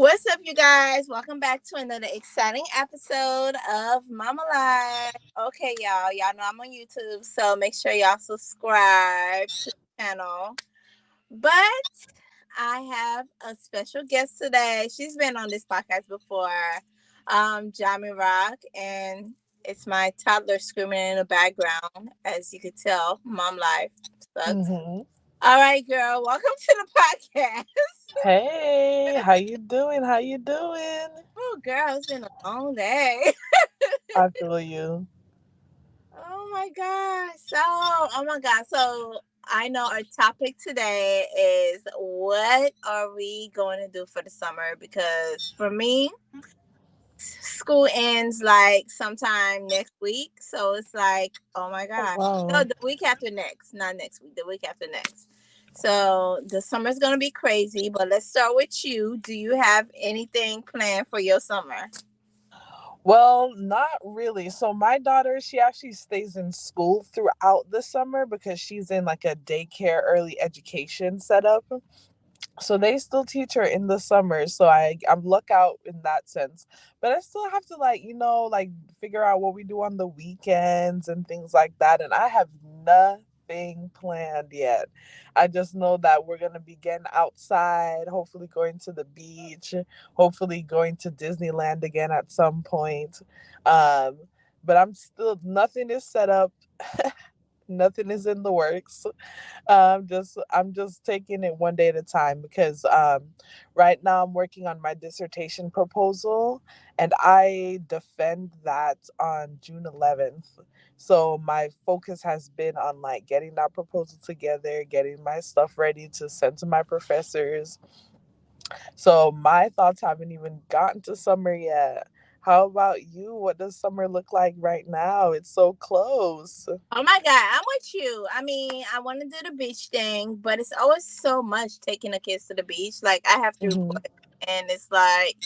What's up, you guys? Welcome back to another exciting episode of Mama Life. Okay, y'all. Y'all know I'm on YouTube, so make sure y'all subscribe to the channel. But I have a special guest today. She's been on this podcast before, Jami Rock, and it's my toddler screaming in the background. As you could tell, Mom Life sucks. hmm All right, girl. Welcome to the podcast. Hey, how you doing? How you doing? Oh, girl, it's been a long day. I feel you. Oh my God. Oh my God. So I know our topic today is what are we going to do for the summer? Because for me, school ends like sometime next week. So it's like, oh my Oh God. No, wow. the week after next, not next week, the week after next. So the summer's going to be crazy, but let's start with you. Do you have anything planned for your summer? Well, not really. So my daughter, she actually stays in school throughout the summer because she's in like a daycare early education setup. So they still teach her in the summer. So I'm luck out in that sense. But I still have to like figure out what we do on the weekends and things like that. And I have nothing planned yet. I just know that we're gonna be getting outside, hopefully going to the beach, hopefully going to Disneyland again at some point. Um, but I'm still nothing is set up. Nothing is in the works. I'm just taking it one day at a time because right now I'm working on my dissertation proposal and I defend that on June 11th. So my focus has been on like getting that proposal together, getting my stuff ready to send to my professors. So my thoughts haven't even gotten to summer yet. How about you? What does summer look like right now? It's so close. Oh my God, I'm with you. I mean, I want to do the beach thing, but it's always so much taking the kids to the beach. Like, I have to hmm report, and it's like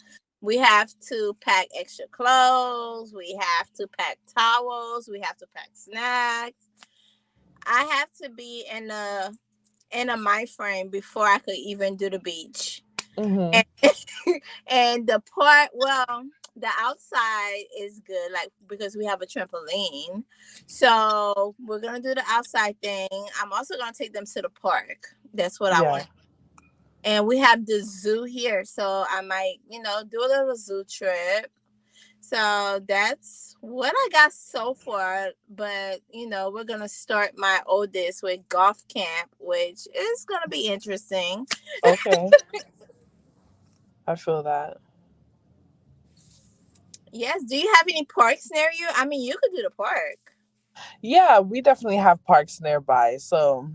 we have to pack extra clothes, we have to pack towels, we have to pack snacks. I have to be in a mind frame before I could even do the beach. hmm And, and the part, well, the outside is good, like because we have a trampoline. So we're gonna do the outside thing. I'm also gonna take them to the park. That's what I Yeah. want. And we have the zoo here, so I might, do a little zoo trip. So that's what I got so far. But we're gonna start my oldest with golf camp, which is gonna be interesting. Okay. I feel that. Yes. Do you have any parks near you? I mean, you could do the park. Yeah, we definitely have parks nearby. So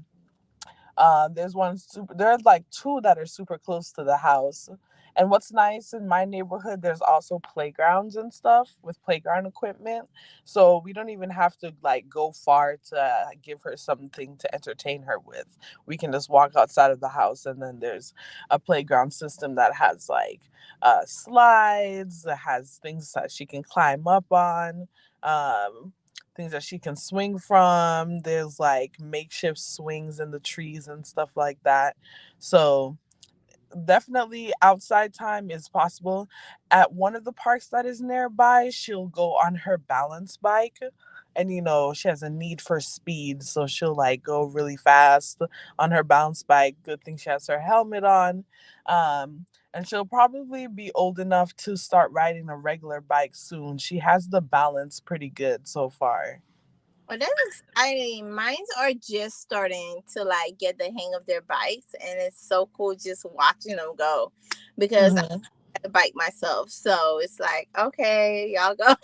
there's one super there's like two that are super close to the house. And what's nice in my neighborhood, there's also playgrounds and stuff with playground equipment. So we don't even have to like go far to give her something to entertain her with. We can just walk outside of the house and then there's a playground system that has like slides, that has things that she can climb up on. Things that she can swing from. There's like makeshift swings in the trees and stuff like that. So definitely outside time is possible. At one of the parks that is nearby, she'll go on her balance bike. And she has a need for speed, so she'll like go really fast on her balance bike. Good thing she has her helmet on. And she'll probably be old enough to start riding a regular bike soon. She has the balance pretty good so far. Well, that's exciting. Mines are just starting to like get the hang of their bikes, and it's so cool just watching them go because I hmm had a bike myself. So it's like, okay, y'all go.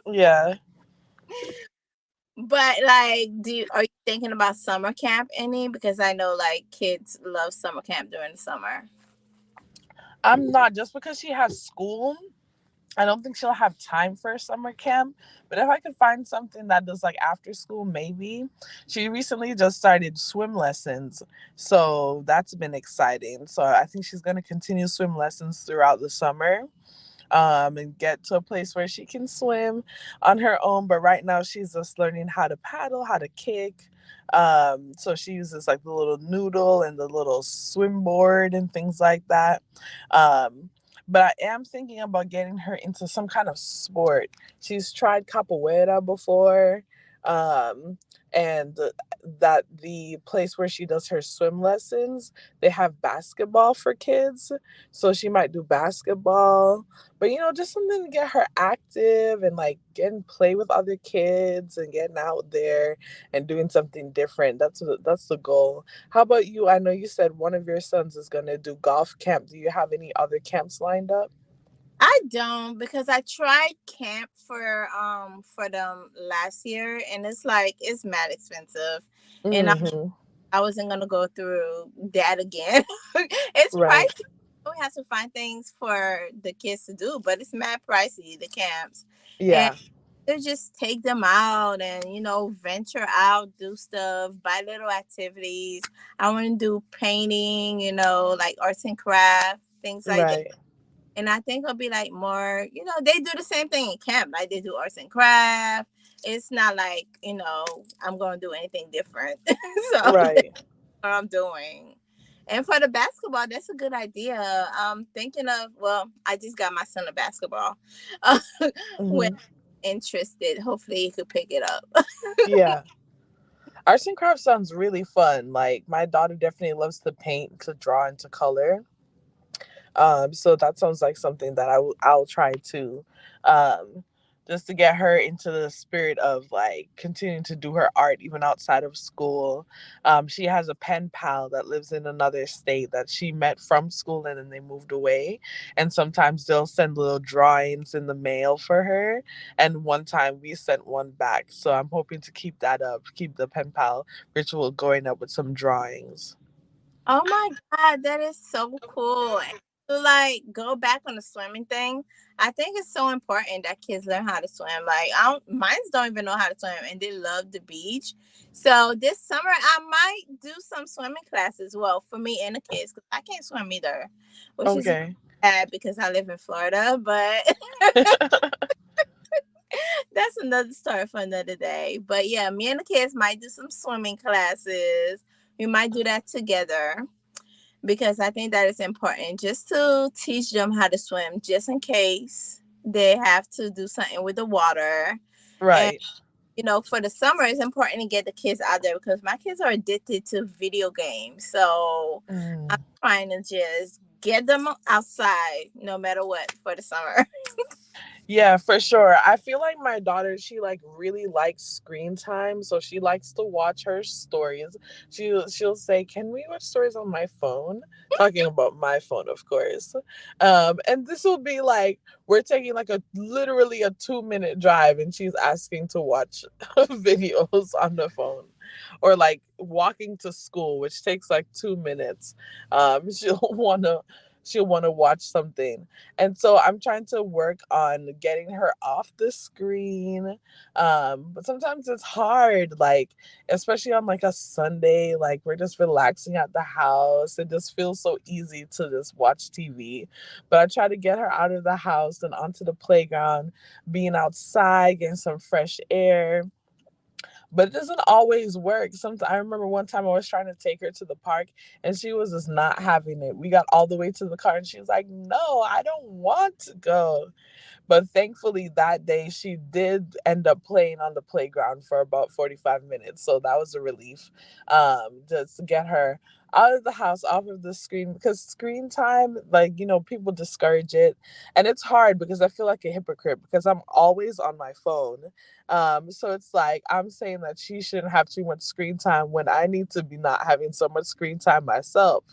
Yeah. But like, are you thinking about summer camp any? Because I know like kids love summer camp during the summer. I'm not just because she has school. I don't think she'll have time for a summer camp. But if I could find something that does like after school, maybe. She recently just started swim lessons. So that's been exciting. So I think she's going to continue swim lessons throughout the summer, and get to a place where she can swim on her own. But right now, she's just learning how to paddle, how to kick. So she uses like the little noodle and the little swim board and things like that. Um, but I am thinking about getting her into some kind of sport. She's tried capoeira before, um, and that the place where she does her swim lessons, they have basketball for kids, so she might do basketball. But just something to get her active and like getting play with other kids and getting out there and doing something different. That's the goal. How about you? I know you said one of your sons is gonna do golf camp. Do you have any other camps lined up? I don't, because I tried camp for them last year, and it's like it's mad expensive, and Hmm. I wasn't gonna go through that again. It's Right. pricey. We have to find things for the kids to do, but it's mad pricey, the camps. And Yeah. to just take them out and venture out, do stuff, buy little activities. I want to do painting, like arts and craft, things like that. Right. And I think it'll be like more, they do the same thing in camp. Like they do arts and craft. It's not like, I'm going to do anything different. So that's Right. what I'm doing. And for the basketball, that's a good idea. I'm thinking of, well, I just got my son a basketball. When Hmm. interested, hopefully he could pick it up. Yeah. Arts and crafts sounds really fun. Like my daughter definitely loves to paint, to draw, and to color. So that sounds like something that I'll try to, um, just to get her into the spirit of like continuing to do her art even outside of school. She has a pen pal that lives in another state that she met from school and then they moved away. And sometimes they'll send little drawings in the mail for her. And one time we sent one back. So I'm hoping to keep that up, keep the pen pal ritual going up with some drawings. Oh my God, that is so cool. And to like go back on the swimming thing, I think it's so important that kids learn how to swim. Like mines don't even know how to swim and they love the beach. So this summer I might do some swimming classes. Well, for me and the kids, because I can't swim either, which is Okay. bad because I live in Florida, but that's another story for another day. But yeah, me and the kids might do some swimming classes. We might do that together because I think that is important just to teach them how to swim, just in case they have to do something with the water. And, Right. for the summer, it's important to get the kids out there because my kids are addicted to video games. So I'm Mm. trying to just get them outside no matter what for the summer. Yeah, for sure. I feel like my daughter, she like really likes screen time, so she likes to watch her stories. She'll say, "Can we watch stories on my phone?" Talking about my phone, of course. And this will be like we're taking like a literally a 2-minute drive, and she's asking to watch videos on the phone, or like walking to school, which takes like 2 minutes. She'll wanna watch something, and so I'm trying to work on getting her off the screen. But sometimes it's hard, like especially on like a Sunday, like we're just relaxing at the house. It just feels so easy to just watch TV. But I try to get her out of the house and onto the playground, being outside, getting some fresh air, but it doesn't always work. Sometimes I remember one time I was trying to take her to the park and she was just not having it. We got all the way to the car and she was like, "No, I don't want to go." But thankfully that day she did end up playing on the playground for about 45 minutes. So that was a relief. Just to get her out of the house, off of the screen, because screen time, like, people discourage it. And it's hard because I feel like a hypocrite because I'm always on my phone. So it's like I'm saying that she shouldn't have too much screen time when I need to be not having so much screen time myself.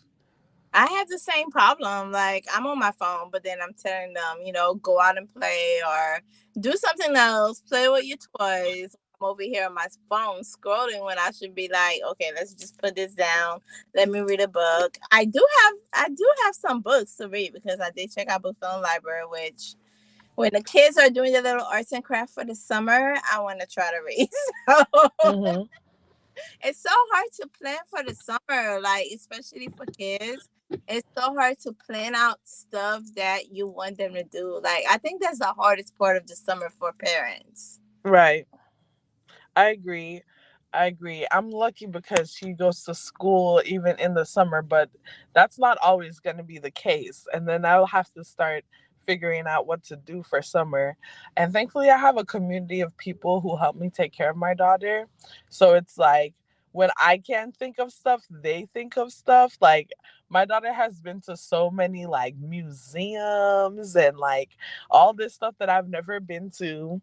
I have the same problem. Like I'm on my phone, but then I'm telling them, go out and play or do something else. Play with your toys. I'm over here on my phone scrolling when I should be like, okay, let's just put this down. Let me read a book. I do have some books to read because I did check out books on the library. Which when the kids are doing the little arts and crafts for the summer, I want to try to read. So Hmm. it's so hard to plan for the summer, like especially for kids. It's so hard to plan out stuff that you want them to do. Like I think that's the hardest part of the summer for parents. Right. I agree. I agree. I'm lucky because she goes to school even in the summer, but that's not always going to be the case. And then I'll have to start figuring out what to do for summer. And thankfully, I have a community of people who help me take care of my daughter. So it's like when I can't think of stuff, they think of stuff. Like my daughter has been to so many like museums and like all this stuff that I've never been to,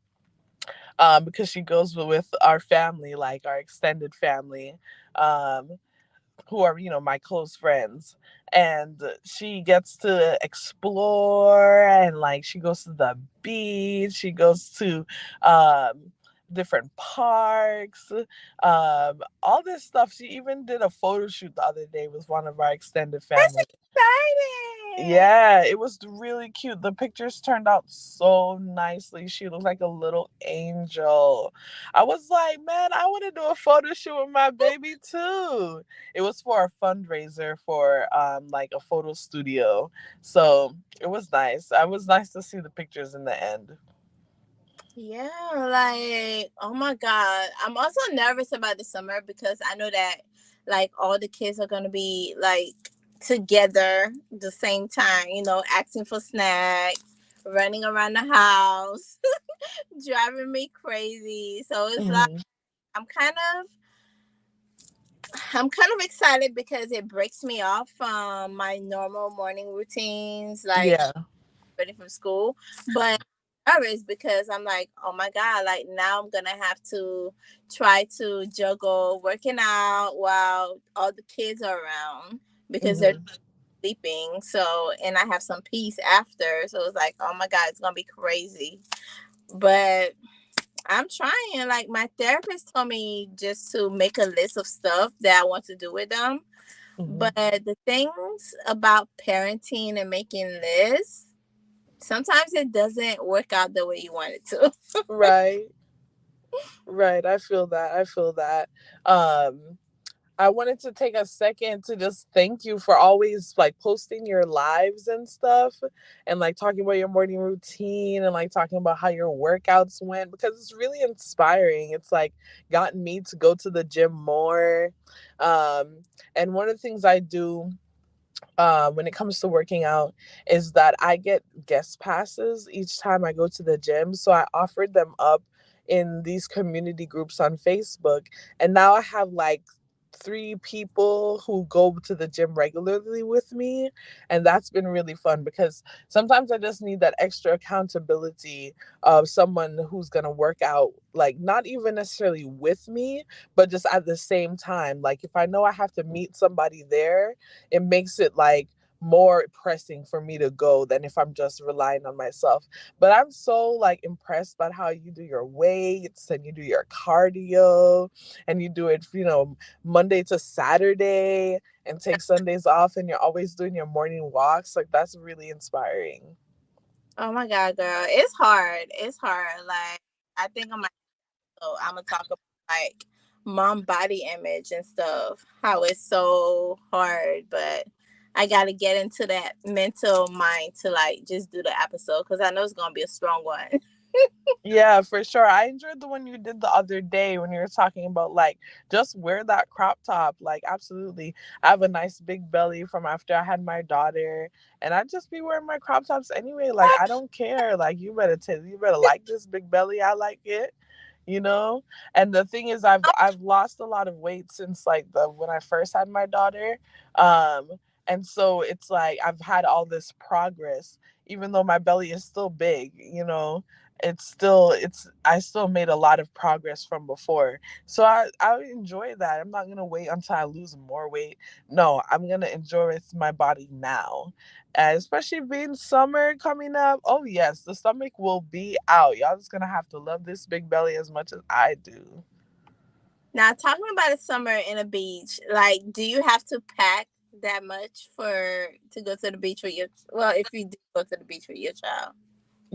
because she goes with our family, like our extended family, um, who are, my close friends. And she gets to explore, and like she goes to the beach, she goes to different parks, all this stuff. She even did a photo shoot the other day with one of our extended That's family. exciting. Yeah, it was really cute. The pictures turned out so nicely. She looked like a little angel. I was like, man, I want to do a photo shoot with my baby too. It was for a fundraiser for like a photo studio. So it was nice. I was nice to see the pictures in the end. Yeah, like, oh my God. I'm also nervous about the summer because I know that like all the kids are gonna be like together the same time, asking for snacks, running around the house, driving me crazy. So it's like Hmm. I'm kind of I'm kind of excited because it breaks me off from my normal morning routines, like Yeah. ready for school. But nervous because I'm like, oh my God, like now I'm gonna have to try to juggle working out while all the kids are around because they're Hmm. sleeping. So, and I have some peace after. So it's like, oh my God, it's gonna be crazy. But I'm trying. Like my therapist told me just to make a list of stuff that I want to do with them. Hmm. But the things about parenting and making lists, sometimes it doesn't work out the way you want it to. Right. Right. I feel that. I feel that. Um, I wanted to take a second to just thank you for always like posting your lives and stuff, and like talking about your morning routine and like talking about how your workouts went, because it's really inspiring. It's like gotten me to go to the gym more. Um and one of the things I do when it comes to working out is that I get guest passes each time I go to the gym. So I offered them up in these community groups on Facebook. And now I have like 3 people who go to the gym regularly with me. And that's been really fun because sometimes I just need that extra accountability of someone who's going to work out, like not even necessarily with me, but just at the same time. Like if I know I have to meet somebody there, it makes it like more pressing for me to go than if I'm just relying on myself. But I'm so like impressed by how you do your weights and you do your cardio and you do it, Monday to Saturday and take Sundays off, and you're always doing your morning walks. Like that's really inspiring. Oh my God, girl. It's hard. It's hard. Like, I think I'm gonna talk about like mom body image and stuff, how it's so hard, but I gotta get into that mental mind to like just do the episode because I know it's gonna be a strong one. Yeah, for sure. I enjoyed the one you did the other day when you were talking about like just wear that crop top. Like absolutely. I have a nice big belly from after I had my daughter, and I just be wearing my crop tops anyway. Like I don't care. Like you better like this big belly. I like it. You know? And the thing is I've lost a lot of weight since like the when I first had my daughter. Um and so it's like I've had all this progress even though my belly is still big. It's I still made a lot of progress from before. So I enjoy that. I'm not gonna wait until I lose more weight. No, I'm gonna enjoy my body now. And especially being summer coming up. Oh yes, the stomach will be out. Y'all just gonna have to love this big belly as much as I do. Now, talking about a summer in a beach, like, do you have to pack that much for to go to the beach with your? Well, if you do go to the beach with your child.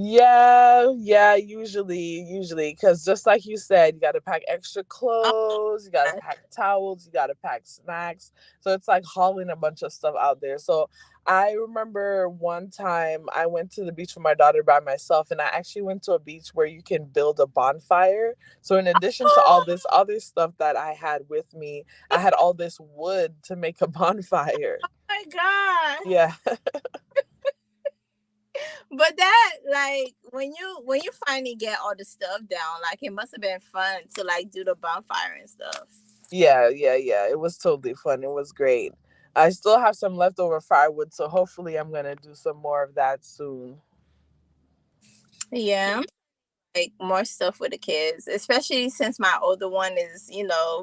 Yeah, yeah, usually, because just like you said, you got to pack extra Oh clothes, you got to my pack towels, you got to pack snacks. So it's like hauling a bunch of stuff out there. So I remember one time I went to the beach with my daughter by myself, and I actually went to a beach where you can build a bonfire. So, in addition to all Oh this other stuff that I had with me, I had all this wood to make a bonfire. my god. Yeah. But that, like, when you finally get all the stuff down, like, it must have been fun to like do the bonfire and stuff. Yeah, yeah, yeah. It was totally fun. It was great. I still have some leftover firewood, so hopefully I'm gonna do some more of that soon. Yeah, like more stuff with the kids, especially since my older one is,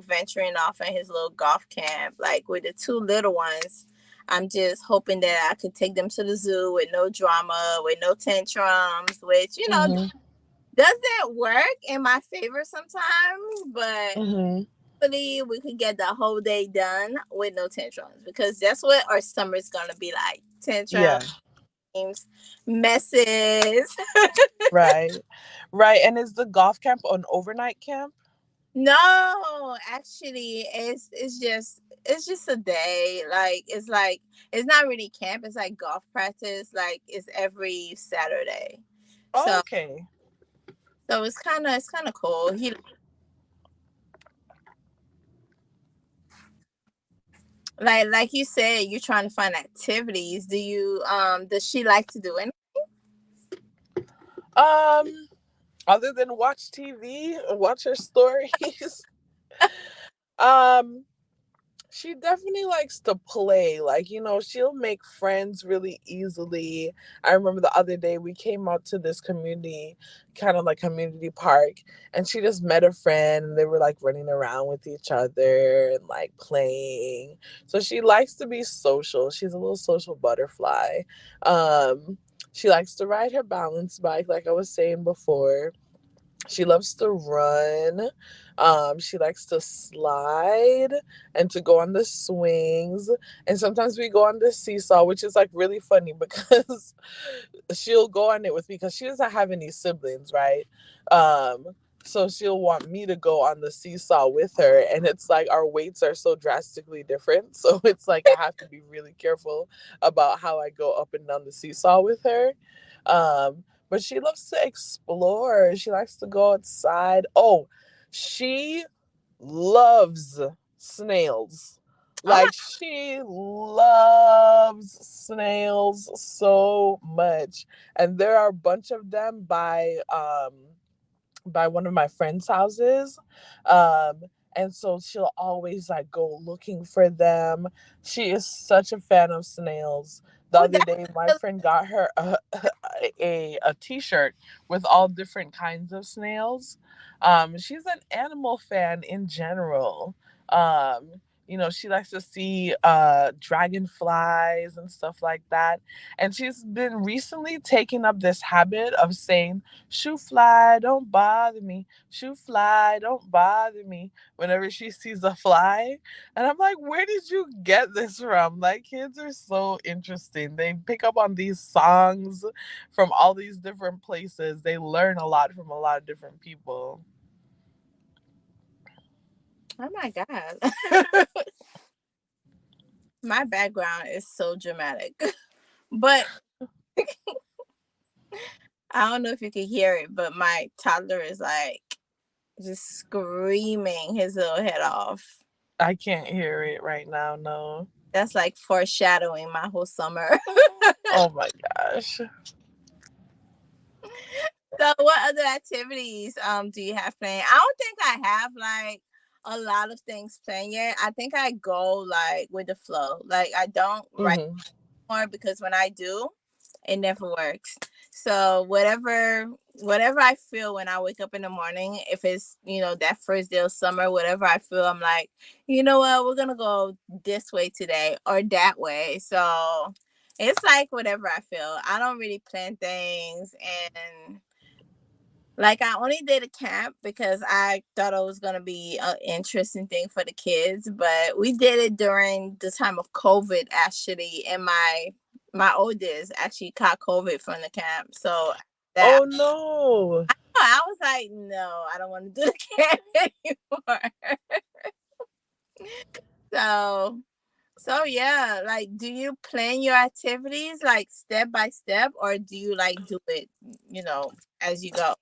venturing off in his little golf camp. Like with the two little ones, I'm just hoping that I could take them to the zoo with no drama, with no tantrums, which, Mhm. doesn't work in my favor sometimes, but Mhm. hopefully we could get the whole day done with no tantrums because that's what our summer's gonna be like. Tantrums, Yeah. messes. Right. Right. And is the golf camp an overnight camp? No, actually, it's just a day. Like it's not really camp. It's like golf practice. Like it's every Saturday. So Okay. it's kind of cool. Like you said, you're trying to find activities. Does she like to do any? Um, Other than watch TV, watch her stories. um, she definitely likes to play. Like, she'll make friends really easily. I remember the other day we came out to this community, kind of like community park, and she just met a friend and they were like running around with each other and like playing. So she likes to be social. She's a little social butterfly. Um, she likes to ride her balance bike, like I was saying before. She loves to run. She likes to slide and to go on the swings. And sometimes we go on the seesaw, which is like really funny because she'll go on it with me because she doesn't have any siblings, right? Um, so she'll want me to go on the seesaw with her. And it's like our weights are so drastically different. So it's like I have to be really careful about how I go up and down the seesaw with her. But she loves to explore. She likes to go outside. Oh, she loves snails. Oh my! Like she loves snails so much. And there are a bunch of them by one of my friends' houses. Um, and so she'll always like go looking for them. She is such a fan of snails. The Oh, other day, my that's friend got her a t-shirt with all different kinds of snails. She's an animal fan in general. Um, she likes to see dragonflies and stuff like that. And she's been recently taking up this habit of saying, "Shoo fly, don't bother me. Shoo fly, don't bother me." Whenever she sees a fly. And I'm like, where did you get this from? Like, kids are so interesting. They pick up on these songs from all these different places. They learn a lot from a lot of different people. oh my god. My background is so dramatic, but I don't know if you can hear it, but my toddler is like just screaming his little head off. I can't hear it right now, no. That's like foreshadowing my whole summer. Oh my gosh. So what other activities do you have planned? I don't think I have like a lot of things planned yet. I think I go like with the flow. Like I don't write Hmm. more because when I do, it never works. So whatever I feel when I wake up in the morning, if it's, that first day of summer, whatever I feel, I'm like, you know what, we're gonna go this way today or that way. So it's like whatever I feel. I don't really plan things, and like I only did a camp because I thought it was gonna be an interesting thing for the kids, but we did it during the time of COVID actually, and my oldest actually caught COVID from the camp. So that Oh no. I was like, no, I don't want to do the camp anymore. So So yeah, like do you plan your activities like step by step or do you like do it, you know, as you go?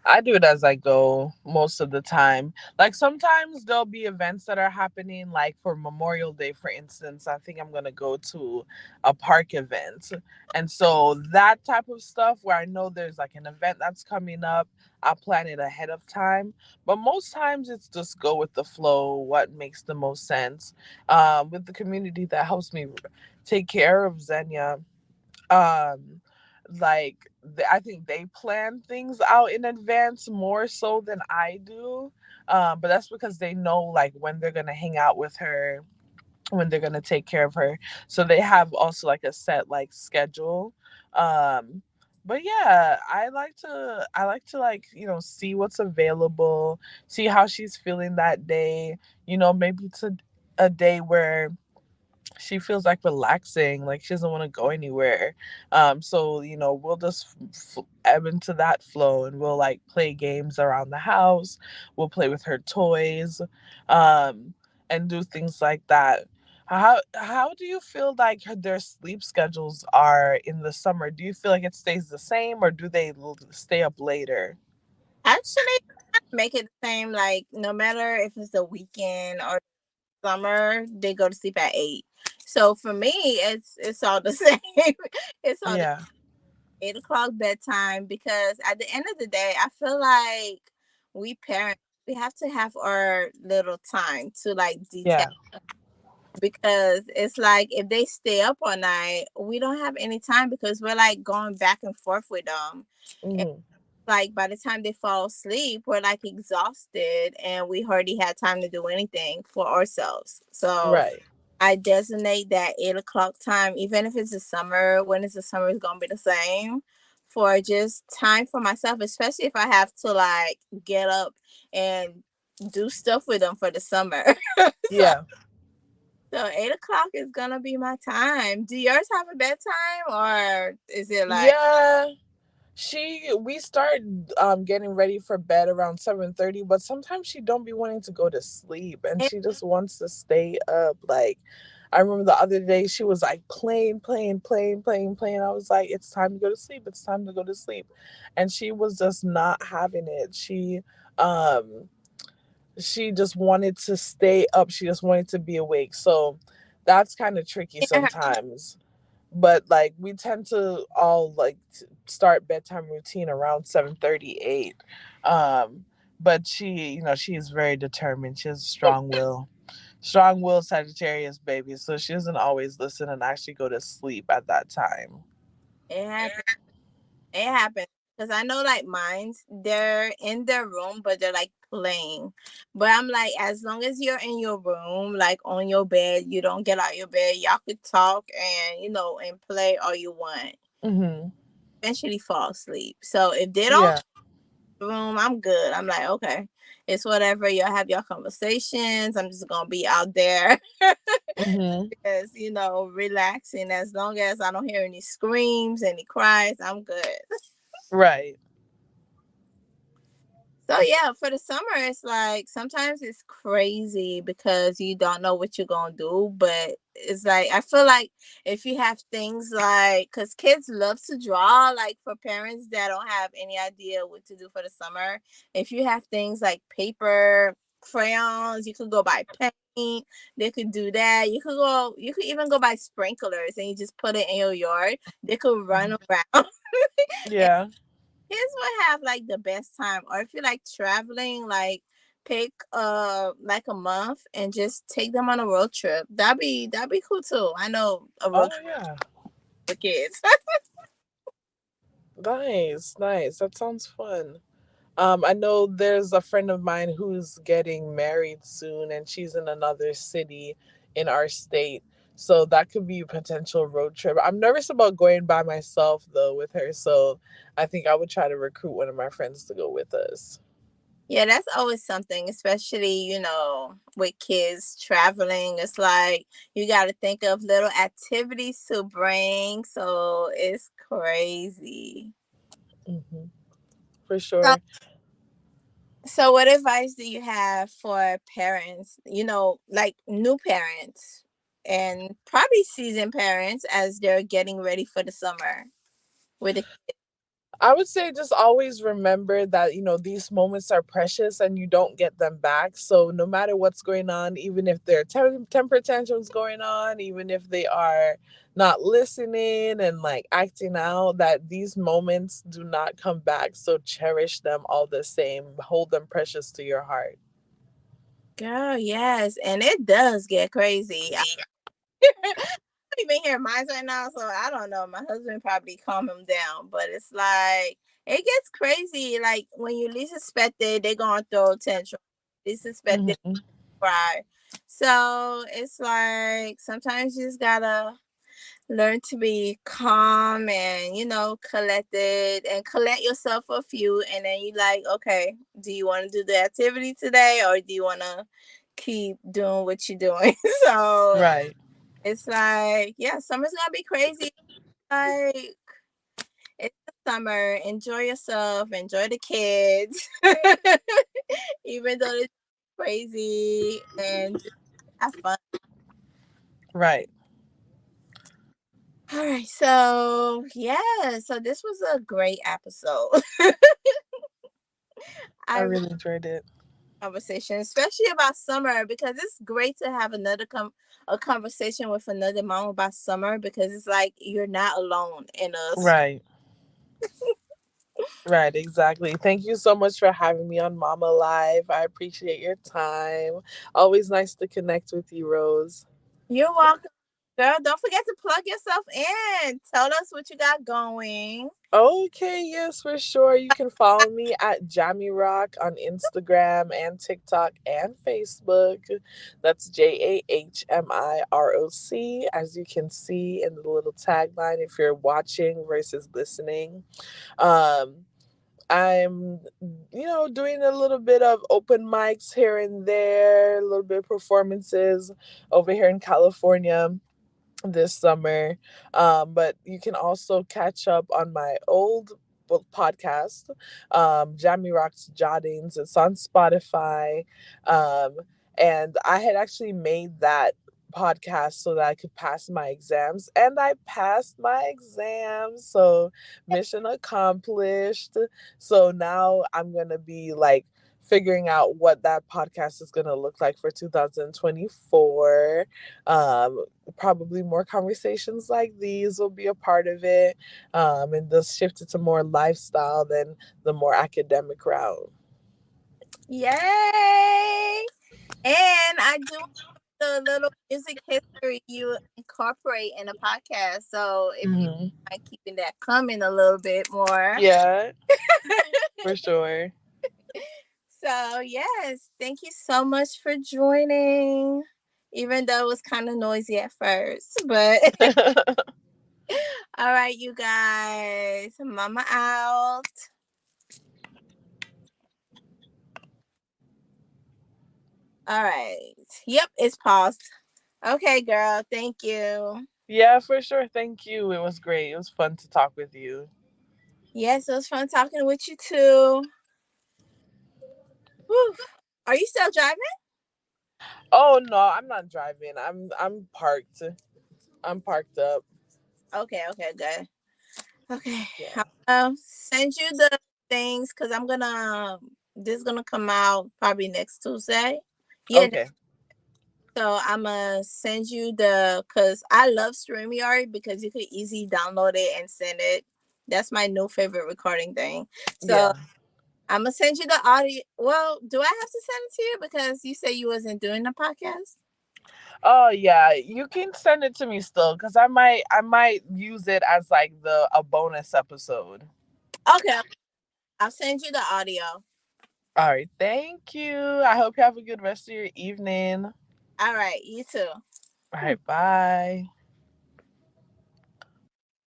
I do it as I go most of the time. Like sometimes there'll be events that are happening, like for Memorial Day, for instance. I think I'm gonna go to a park event. And so that type of stuff where I know there's like an event that's coming up, I'll plan it ahead of time. But most times it's just go with the flow, what makes the most sense. With the community that helps me take care of Xenia, um like I think they plan things out in advance more so than I do, but that's because they know like when they're gonna hang out with her, when they're gonna take care of her, so they have also like a set like schedule. But yeah, I like to like, see what's available, see how she's feeling that day. Maybe it's a day where she feels like relaxing, like she doesn't want to go anywhere. So we'll just ebb into that flow, and we'll like play games around the house. We'll play with her toys, um, and do things like that. How do you feel like their sleep schedules are in the summer? Do you feel like it stays the same, or do they stay up later? Actually, make it the same like no matter if it's the weekend or summer, they go to sleep at 8. So for me, it's all the same. It's all the Yeah, 8 o'clock bedtime because at the end of the day, I feel like we parents we have to have our little time to like detail yeah, because it's like if they stay up all night, we don't have any time because we're like going back and forth with them. And hmm, like by the time they fall asleep, we're like exhausted and we hardly had time to do anything for ourselves. So right, I designate that 8 o'clock time, even if it's the summer, when it's the summer, it's gonna be the same for just time for myself, especially if I have to like get up and do stuff with them for the summer. so yeah. so 8 o'clock is gonna be my time. Do yours have a bedtime or is it like Yeah, we start getting ready for bed around 7:30, but sometimes she don't be wanting to go to sleep, and eh, she just wants to stay up. Like I remember the other day she was like playing. I was like, it's time to go to sleep, it's time to go to sleep. And she was just not having it. Um she just wanted to stay up, she just wanted to be awake. So that's kind of tricky yeah, sometimes, but like we tend to all like start bedtime routine around 7:38. But she is very determined. She has a strong will Sagittarius baby, so she doesn't always listen and actually go to sleep at that time. it happens. It happens because I know like mine's they're in their room, but they're like playing. But I'm like, as long as you're in your room, like on your bed, you don't get out your bed. Y'all could talk and and play all you want. Hmm. Eventually fall asleep. So if they don't Yeah. room, I'm good. I'm like, okay, it's whatever. Y'all have your conversations. I'm just gonna be out there, Hmm. as relaxing. As long as I don't hear any screams, any cries, I'm good. Right. So yeah, for the summer, it's like sometimes it's crazy because you don't know what you're gonna do. But it's like I feel like if you have things like, cause kids love to draw. Like for parents that don't have any idea what to do for the summer, if you have things like paper, crayons, you could go buy paint. They could do that. You could go. You could even go buy sprinklers and you just put it in your yard. They could run around. Yeah. Kids would have like the best time. Or if you like traveling, like pick like a month and just take them on a road trip. That'd be cool too. I know a Oh road trip yeah. for kids. Nice, nice. That sounds fun. I know there's a friend of mine who's getting married soon, and she's in another city in our state. So that could be a potential road trip. I'm nervous about going by myself though with her. So I think I would try to recruit one of my friends to go with us. Yeah, that's always something, especially, with kids traveling. It's like you got to think of little activities to bring. So it's crazy. Hmm. For So, sure. so what advice do you have for parents, like new parents? and probably seasoned parents as they're getting ready for the summer with the I would say just always remember that, these moments are precious and you don't get them back. So no matter what's going on, even if there are temper tantrums going on, even if they are not listening and like acting out, that these moments do not come back. So cherish them all the same. Hold them precious to your heart. girl, yes, and it does get crazy. I don't even hear mine right now, so I don't know. My husband probably calm him down, but it's like it gets crazy. Like when you least expect it, they're gonna throw a tantrum. Least expect it, Hmm. cry. So it's like sometimes you just gotta learn to be calm and collected and collect yourself a few, and then you like, okay, do you want to do the activity today or do you want to keep doing what you're doing? So Right. it's like, yeah, summer's gonna be crazy. Like, it's the summer, enjoy yourself, enjoy the kids. Even though it's crazy, and just have fun. Right. All right, so yeah, so this was a great episode. I I really really enjoyed it. conversation, especially about summer, because it's great to have a conversation with another mom about summer, because it's like you're not alone in us. Right. Right, exactly. Thank you so much for having me on Mama Live. I appreciate your time. Always nice to connect with you, Rose. You're welcome, girl. Don't forget to plug yourself in. Tell us what you got going. Okay, yes, for sure. You can follow me at Jammy Rock on Instagram and TikTok and Facebook. That's JAHMIROC, as you can see in the little tagline if you're watching versus listening. Um, I'm, doing a little bit of open mics here and there, a little bit of performances over here in California this summer. But you can also catch up on my old podcast, Jammy Rocks Jottings. It's on Spotify. Um, and I had actually made that podcast so that I could pass my exams, and I passed my exams. So mission accomplished. So now I'm going to be like figuring out what that podcast is going to look like for 2024. Probably more conversations like these will be a part of it, and thus shift it to more lifestyle than the more academic route. Yay! And I do the little music history you incorporate in a podcast. So if you Hmm. mind keeping that coming a little bit more. Yeah, for sure. So yes, thank you so much for joining. Even though it was kind of noisy at first, but all right, you guys, Mama out. All right. Yep, it's paused. Okay, girl. Thank you. Yeah, for sure. Thank you. It was great. It was fun to talk with you. Yes, it was fun talking with you too. Whew. Are you still driving? Oh no, I'm not driving. I'm parked. I'm parked up. Okay, okay, good. Okay, Yeah. I'll send you the things because this is gonna come out probably next Tuesday. Yeah, Okay. so I'm gonna send you because I love StreamYard because you could easily download it and send it. That's my new favorite recording thing. So Yeah. I'm gonna send you the audio. Well, do I have to send it to you because you said you wasn't doing the podcast? Oh yeah, you can send it to me still because I might use it as like the a bonus episode. Okay, I'll send you the audio. All right, thank you. I hope you have a good rest of your evening. All right, you too. All right, bye.